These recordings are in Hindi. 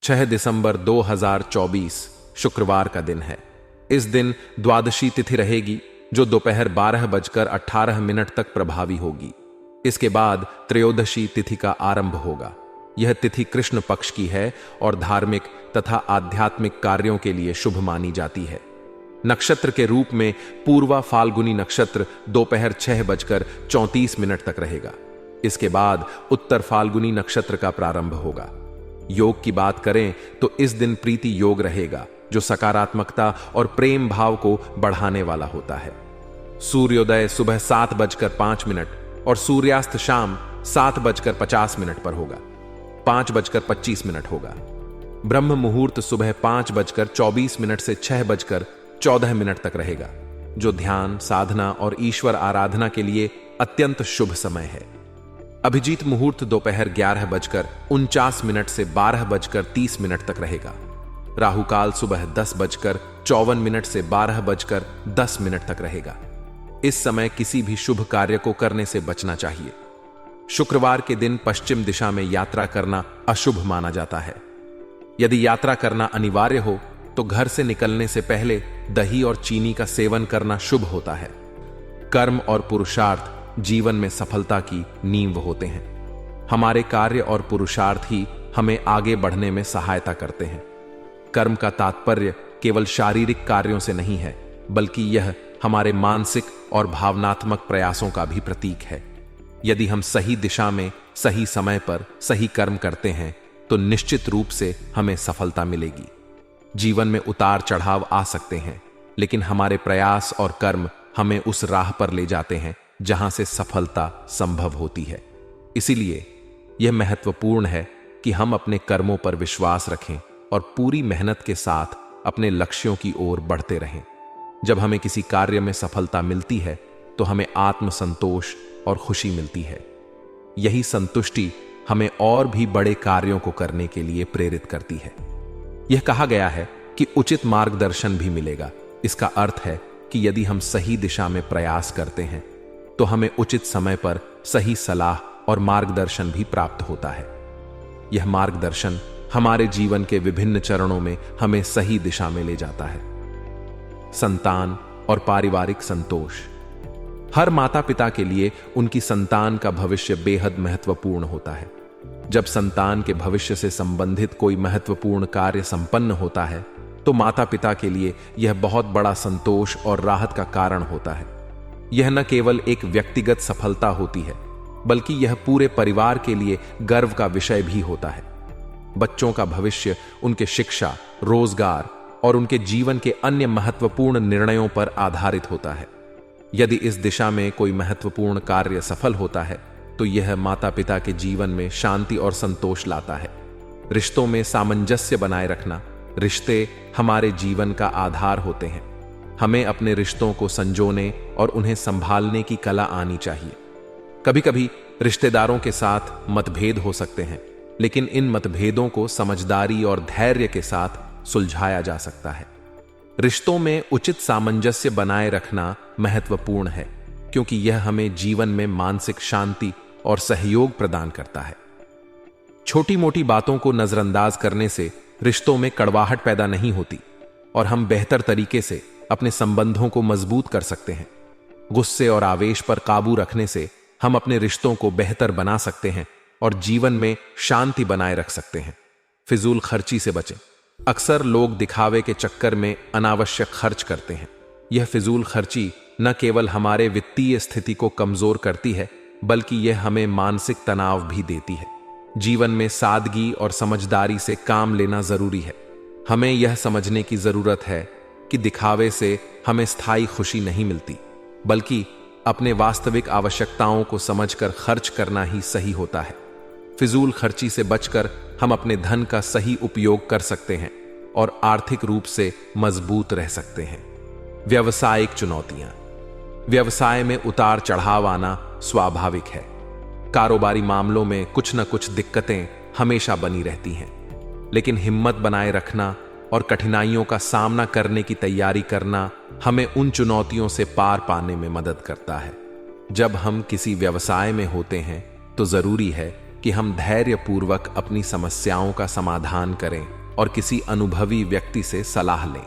6 दिसंबर 2024 शुक्रवार का दिन है। इस दिन द्वादशी तिथि रहेगी जो दोपहर 12:18 तक प्रभावी होगी। इसके बाद त्रयोदशी तिथि का आरंभ होगा। यह तिथि कृष्ण पक्ष की है और धार्मिक तथा आध्यात्मिक कार्यों के लिए शुभ मानी जाती है। नक्षत्र के रूप में पूर्वा फाल्गुनी नक्षत्र दोपहर 6:34 तक रहेगा। इसके बाद उत्तर फाल्गुनी नक्षत्र का प्रारंभ होगा। योग की बात करें तो इस दिन प्रीति योग रहेगा जो सकारात्मकता और प्रेम भाव को बढ़ाने वाला होता है। सूर्योदय सुबह 7:05 और सूर्यास्त शाम 7:50 पर होगा। 5:25 होगा। ब्रह्म मुहूर्त सुबह 5:24 से 6:14 तक रहेगा जो ध्यान, साधना और ईश्वर आराधना के लिए अत्यंत शुभ समय है। अभिजीत मुहूर्त दोपहर 11:49 से 12:30 तक रहेगा। राहुकाल सुबह 10:54 से 12:10 तक रहेगा। इस समय किसी भी शुभ कार्य को करने से बचना चाहिए। शुक्रवार के दिन पश्चिम दिशा में यात्रा करना अशुभ माना जाता है। यदि यात्रा करना अनिवार्य हो तो घर से निकलने से पहले दही और चीनी का सेवन करना शुभ होता है। कर्म और पुरुषार्थ जीवन में सफलता की नींव होते हैं। हमारे कार्य और पुरुषार्थ ही हमें आगे बढ़ने में सहायता करते हैं। कर्म का तात्पर्य केवल शारीरिक कार्यों से नहीं है, बल्कि यह हमारे मानसिक और भावनात्मक प्रयासों का भी प्रतीक है। यदि हम सही दिशा में सही समय पर सही कर्म करते हैं तो निश्चित रूप से हमें सफलता मिलेगी। जीवन में उतार चढ़ाव आ सकते हैं, लेकिन हमारे प्रयास और कर्म हमें उस राह पर ले जाते हैं जहां से सफलता संभव होती है। इसीलिए यह महत्वपूर्ण है कि हम अपने कर्मों पर विश्वास रखें और पूरी मेहनत के साथ अपने लक्ष्यों की ओर बढ़ते रहें। जब हमें किसी कार्य में सफलता मिलती है तो हमें आत्मसंतोष और खुशी मिलती है। यही संतुष्टि हमें और भी बड़े कार्यों को करने के लिए प्रेरित करती है। यह कहा गया है कि उचित मार्गदर्शन भी मिलेगा। इसका अर्थ है कि यदि हम सही दिशा में प्रयास करते हैं तो हमें उचित समय पर सही सलाह और मार्गदर्शन भी प्राप्त होता है। यह मार्गदर्शन हमारे जीवन के विभिन्न चरणों में हमें सही दिशा में ले जाता है। संतान और पारिवारिक संतोष। हर माता पिता के लिए उनकी संतान का भविष्य बेहद महत्वपूर्ण होता है। जब संतान के भविष्य से संबंधित कोई महत्वपूर्ण कार्य संपन्न होता है तो माता पिता के लिए यह बहुत बड़ा संतोष और राहत का कारण होता है। यह न केवल एक व्यक्तिगत सफलता होती है, बल्कि यह पूरे परिवार के लिए गर्व का विषय भी होता है। बच्चों का भविष्य उनके शिक्षा, रोजगार और उनके जीवन के अन्य महत्वपूर्ण निर्णयों पर आधारित होता है। यदि इस दिशा में कोई महत्वपूर्ण कार्य सफल होता है तो यह माता पिता के जीवन में शांति और संतोष लाता है। रिश्तों में सामंजस्य बनाए रखना। रिश्ते हमारे जीवन का आधार होते हैं। हमें अपने रिश्तों को संजोने और उन्हें संभालने की कला आनी चाहिए। कभी कभी रिश्तेदारों के साथ मतभेद हो सकते हैं, लेकिन इन मतभेदों को समझदारी और धैर्य के साथ सुलझाया जा सकता है। रिश्तों में उचित सामंजस्य बनाए रखना महत्वपूर्ण है, क्योंकि यह हमें जीवन में मानसिक शांति और सहयोग प्रदान करता है। छोटी मोटी बातों को नजरअंदाज करने से रिश्तों में कड़वाहट पैदा नहीं होती और हम बेहतर तरीके से अपने संबंधों को मजबूत कर सकते हैं। गुस्से और आवेश पर काबू रखने से हम अपने रिश्तों को बेहतर बना सकते हैं और जीवन में शांति बनाए रख सकते हैं। फिजूल खर्ची से बचें। अक्सर लोग दिखावे के चक्कर में अनावश्यक खर्च करते हैं। यह फिजूल खर्ची न केवल हमारे वित्तीय स्थिति को कमजोर करती है, बल्कि यह हमें मानसिक तनाव भी देती है। जीवन में सादगी और समझदारी से काम लेना जरूरी है। हमें यह समझने की जरूरत है कि दिखावे से हमें स्थायी खुशी नहीं मिलती, बल्कि अपने वास्तविक आवश्यकताओं को समझकर खर्च करना ही सही होता है। फिजूल खर्ची से बचकर हम अपने धन का सही उपयोग कर सकते हैं और आर्थिक रूप से मजबूत रह सकते हैं। व्यावसायिक चुनौतियां। व्यवसाय में उतार चढ़ाव आना स्वाभाविक है। कारोबारी मामलों में कुछ न कुछ दिक्कतें हमेशा बनी रहती हैं, लेकिन हिम्मत बनाए रखना और कठिनाइयों का सामना करने की तैयारी करना हमें उन चुनौतियों से पार पाने में मदद करता है। जब हम किसी व्यवसाय में होते हैं तो जरूरी है कि हम धैर्यपूर्वक अपनी समस्याओं का समाधान करें और किसी अनुभवी व्यक्ति से सलाह लें।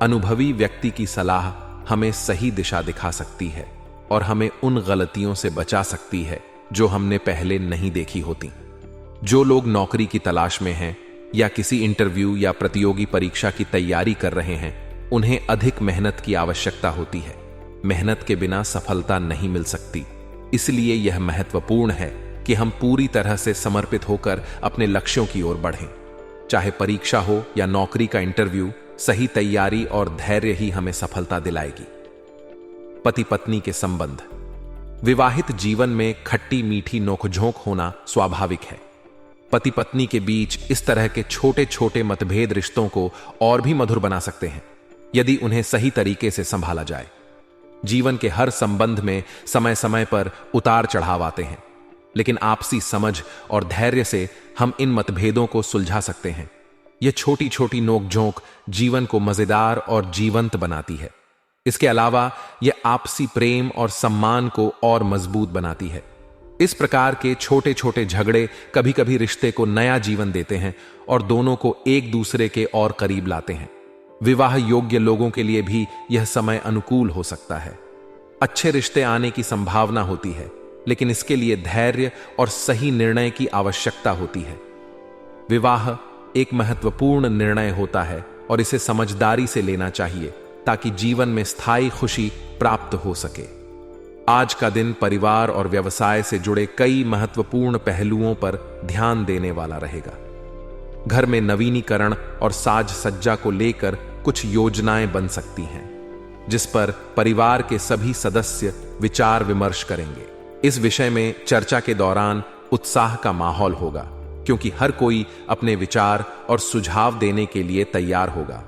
अनुभवी व्यक्ति की सलाह हमें सही दिशा दिखा सकती है और हमें उन गलतियों से बचा सकती है जो हमने पहले नहीं देखी होती। जो लोग नौकरी की तलाश में हैं या किसी इंटरव्यू या प्रतियोगी परीक्षा की तैयारी कर रहे हैं, उन्हें अधिक मेहनत की आवश्यकता होती है। मेहनत के बिना सफलता नहीं मिल सकती। इसलिए यह महत्वपूर्ण है कि हम पूरी तरह से समर्पित होकर अपने लक्ष्यों की ओर बढ़ें। चाहे परीक्षा हो या नौकरी का इंटरव्यू, सही तैयारी और धैर्य ही हमें सफलता दिलाएगी। पति पत्नी के संबंध। विवाहित जीवन में खट्टी मीठी नोकझोंक होना स्वाभाविक है। पति पत्नी के बीच इस तरह के छोटे छोटे मतभेद रिश्तों को और भी मधुर बना सकते हैं यदि उन्हें सही तरीके से संभाला जाए। जीवन के हर संबंध में समय समय पर उतार चढ़ाव आते हैं, लेकिन आपसी समझ और धैर्य से हम इन मतभेदों को सुलझा सकते हैं। यह छोटी छोटी नोकझोंक जीवन को मजेदार और जीवंत बनाती है। इसके अलावा यह आपसी प्रेम और सम्मान को और मजबूत बनाती है। इस प्रकार के छोटे छोटे झगड़े कभी कभी रिश्ते को नया जीवन देते हैं और दोनों को एक दूसरे के और करीब लाते हैं। विवाह योग्य लोगों के लिए भी यह समय अनुकूल हो सकता है। अच्छे रिश्ते आने की संभावना होती है, लेकिन इसके लिए धैर्य और सही निर्णय की आवश्यकता होती है। विवाह एक महत्वपूर्ण निर्णय होता है और इसे समझदारी से लेना चाहिए ताकि जीवन में स्थायी खुशी प्राप्त हो सके। आज का दिन परिवार और व्यवसाय से जुड़े कई महत्वपूर्ण पहलुओं पर ध्यान देने वाला रहेगा। घर में नवीनीकरण और साज सज्जा को लेकर कुछ योजनाएं बन सकती हैं, जिस पर परिवार के सभी सदस्य विचार विमर्श करेंगे। इस विषय में चर्चा के दौरान उत्साह का माहौल होगा, क्योंकि हर कोई अपने विचार और सुझाव देने के लिए तैयार होगा।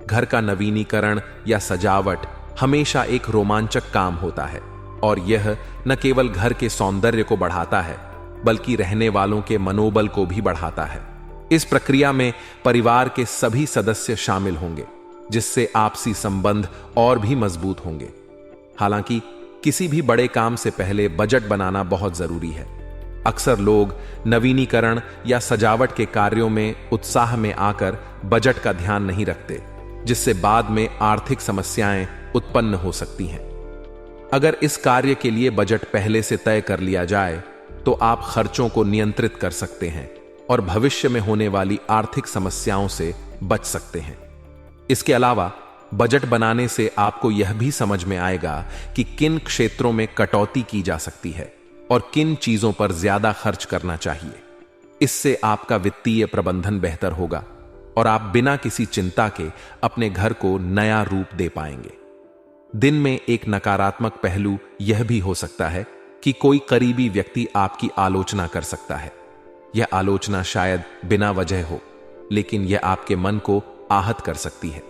घर का नवीनीकरण या सजावट हमेशा एक रोमांचक काम होता है और यह न केवल घर के सौंदर्य को बढ़ाता है, बल्कि रहने वालों के मनोबल को भी बढ़ाता है। इस प्रक्रिया में परिवार के सभी सदस्य शामिल होंगे, जिससे आपसी संबंध और भी मजबूत होंगे। हालांकि किसी भी बड़े काम से पहले बजट बनाना बहुत जरूरी है। अक्सर लोग नवीनीकरण या सजावट के कार्यों में उत्साह में आकर बजट का ध्यान नहीं रखते, जिससे बाद में आर्थिक समस्याएं उत्पन्न हो सकती हैं। अगर इस कार्य के लिए बजट पहले से तय कर लिया जाए तो आप खर्चों को नियंत्रित कर सकते हैं और भविष्य में होने वाली आर्थिक समस्याओं से बच सकते हैं। इसके अलावा बजट बनाने से आपको यह भी समझ में आएगा कि किन क्षेत्रों में कटौती की जा सकती है और किन चीजों पर ज्यादा खर्च करना चाहिए। इससे आपका वित्तीय प्रबंधन बेहतर होगा और आप बिना किसी चिंता के अपने घर को नया रूप दे पाएंगे। दिन में एक नकारात्मक पहलू यह भी हो सकता है कि कोई करीबी व्यक्ति आपकी आलोचना कर सकता है। यह आलोचना शायद बिना वजह हो, लेकिन यह आपके मन को आहत कर सकती है।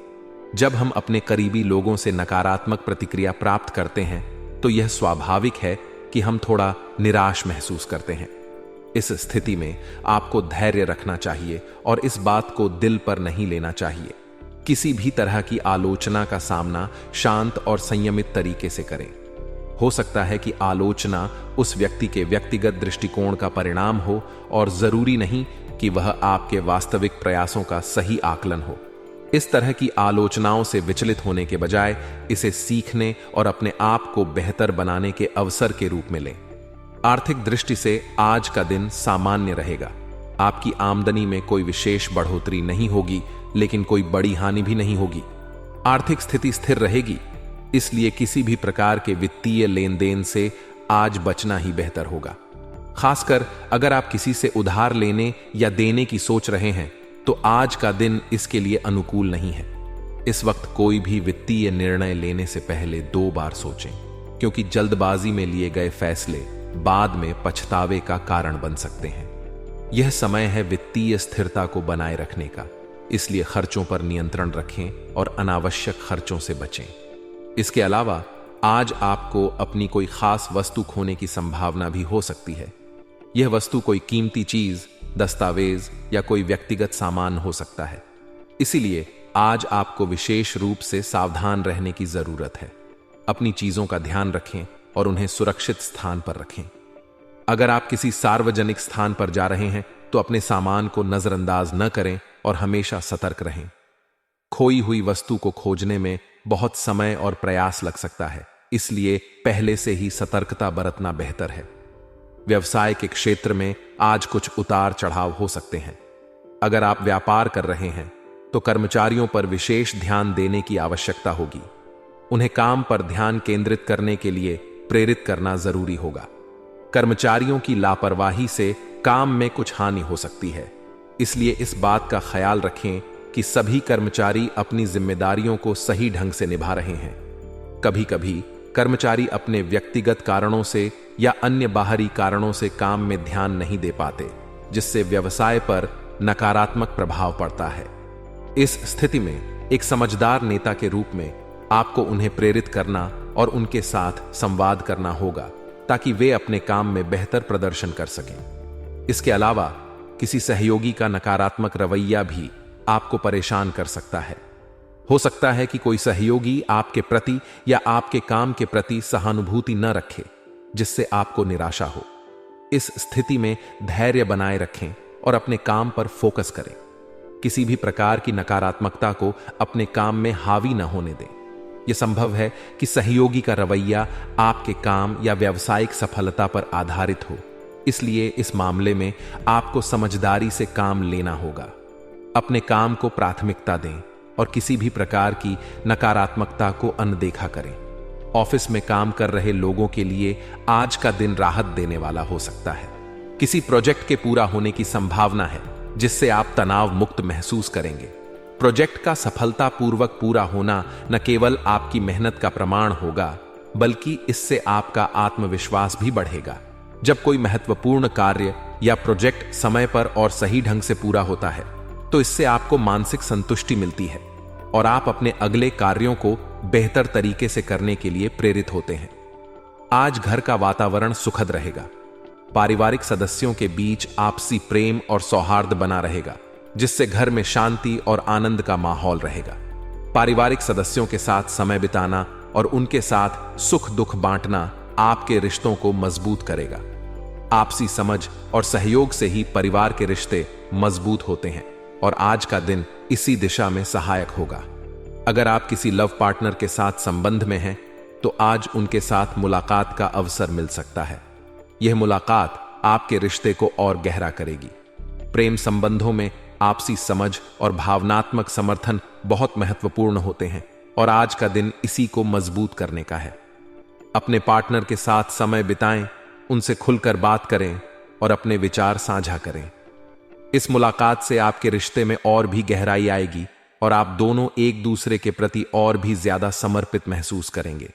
जब हम अपने करीबी लोगों से नकारात्मक प्रतिक्रिया प्राप्त करते हैं तो यह स्वाभाविक है कि हम थोड़ा निराश महसूस करते हैं। इस स्थिति में आपको धैर्य रखना चाहिए और इस बात को दिल पर नहीं लेना चाहिए। किसी भी तरह की आलोचना का सामना शांत और संयमित तरीके से करें। हो सकता है कि आलोचना उस व्यक्ति के व्यक्तिगत दृष्टिकोण का परिणाम हो और जरूरी नहीं कि वह आपके वास्तविक प्रयासों का सही आकलन हो। इस तरह की आलोचनाओं से विचलित होने के बजाय इसे सीखने और अपने आप को बेहतर बनाने के अवसर के रूप में लें। आर्थिक दृष्टि से आज का दिन सामान्य रहेगा। आपकी आमदनी में कोई विशेष बढ़ोतरी नहीं होगी, लेकिन कोई बड़ी हानि भी नहीं होगी। आर्थिक स्थिति स्थिर रहेगी, इसलिए किसी भी प्रकार के वित्तीय लेन देन से आज बचना ही बेहतर होगा। खासकर अगर आप किसी से उधार लेने या देने की सोच रहे हैं तो आज का दिन इसके लिए अनुकूल नहीं है। इस वक्त कोई भी वित्तीय निर्णय लेने से पहले 2 बार सोचें, क्योंकि जल्दबाजी में लिए गए फैसले बाद में पछतावे का कारण बन सकते हैं। यह समय है वित्तीय स्थिरता को बनाए रखने का, इसलिए खर्चों पर नियंत्रण रखें और अनावश्यक खर्चों से बचें। इसके अलावा आज आपको अपनी कोई खास वस्तु खोने की संभावना भी हो सकती है। यह वस्तु कोई कीमती चीज, दस्तावेज या कोई व्यक्तिगत सामान हो सकता है। इसीलिए आज आपको विशेष रूप से सावधान रहने की जरूरत है। अपनी चीजों का ध्यान रखें और उन्हें सुरक्षित स्थान पर रखें। अगर आप किसी सार्वजनिक स्थान पर जा रहे हैं तो अपने सामान को नजरअंदाज न करें और हमेशा सतर्क रहें। खोई हुई वस्तु को खोजने में बहुत समय और प्रयास लग सकता है, इसलिए पहले से ही सतर्कता बरतना बेहतर है। व्यवसाय के क्षेत्र में आज कुछ उतार चढ़ाव हो सकते हैं। अगर आप व्यापार कर रहे हैं तो कर्मचारियों पर विशेष ध्यान देने की आवश्यकता होगी। उन्हें काम पर ध्यान केंद्रित करने के लिए प्रेरित करना जरूरी होगा। कर्मचारियों की लापरवाही से काम में कुछ हानि हो सकती है, इसलिए इस बात का ख्याल रखें कि सभी कर्मचारी अपनी जिम्मेदारियों को सही ढंग से निभा रहे हैं। कभी कभी कर्मचारी अपने व्यक्तिगत कारणों से या अन्य बाहरी कारणों से काम में ध्यान नहीं दे पाते, जिससे व्यवसाय पर नकारात्मक प्रभाव पड़ता है। इस स्थिति में एक समझदार नेता के रूप में आपको उन्हें प्रेरित करना और उनके साथ संवाद करना होगा, ताकि वे अपने काम में बेहतर प्रदर्शन कर सकें। इसके अलावा किसी सहयोगी का नकारात्मक रवैया भी आपको परेशान कर सकता है। हो सकता है कि कोई सहयोगी आपके प्रति या आपके काम के प्रति सहानुभूति न रखे, जिससे आपको निराशा हो। इस स्थिति में धैर्य बनाए रखें और अपने काम पर फोकस करें। किसी भी प्रकार की नकारात्मकता को अपने काम में हावी न होने दें। यह संभव है कि सहयोगी का रवैया आपके काम या व्यावसायिक सफलता पर आधारित हो, इसलिए इस मामले में आपको समझदारी से काम लेना होगा। अपने काम को प्राथमिकता दें और किसी भी प्रकार की नकारात्मकता को अनदेखा करें। ऑफिस में काम कर रहे लोगों के लिए आज का दिन राहत देने वाला हो सकता है। किसी प्रोजेक्ट के पूरा होने की संभावना है, जिससे आप तनाव मुक्त महसूस करेंगे। प्रोजेक्ट का सफलतापूर्वक पूरा होना न केवल आपकी मेहनत का प्रमाण होगा, बल्कि इससे आपका आत्मविश्वास भी बढ़ेगा। जब कोई महत्वपूर्ण कार्य या प्रोजेक्ट समय पर और सही ढंग से पूरा होता है, तो इससे आपको मानसिक संतुष्टि मिलती है और आप अपने अगले कार्यों को बेहतर तरीके से करने के लिए प्रेरित होते हैं। आज घर का वातावरण सुखद रहेगा। पारिवारिक सदस्यों के बीच आपसी प्रेम और सौहार्द बना रहेगा, जिससे घर में शांति और आनंद का माहौल रहेगा। पारिवारिक सदस्यों के साथ समय बिताना और उनके साथ सुख दुख बांटना आपके रिश्तों को मजबूत करेगा। आपसी समझ और सहयोग से ही परिवार के रिश्ते मजबूत होते हैं और आज का दिन इसी दिशा में सहायक होगा। अगर आप किसी लव पार्टनर के साथ संबंध में हैं, तो आज उनके साथ मुलाकात का अवसर मिल सकता है। यह मुलाकात आपके रिश्ते को और गहरा करेगी। प्रेम संबंधों में आपसी समझ और भावनात्मक समर्थन बहुत महत्वपूर्ण होते हैं और आज का दिन इसी को मजबूत करने का है। अपने पार्टनर के साथ समय बिताएं, उनसे खुलकर बात करें और अपने विचार साझा करें। इस मुलाकात से आपके रिश्ते में और भी गहराई आएगी और आप दोनों एक दूसरे के प्रति और भी ज्यादा समर्पित महसूस करेंगे।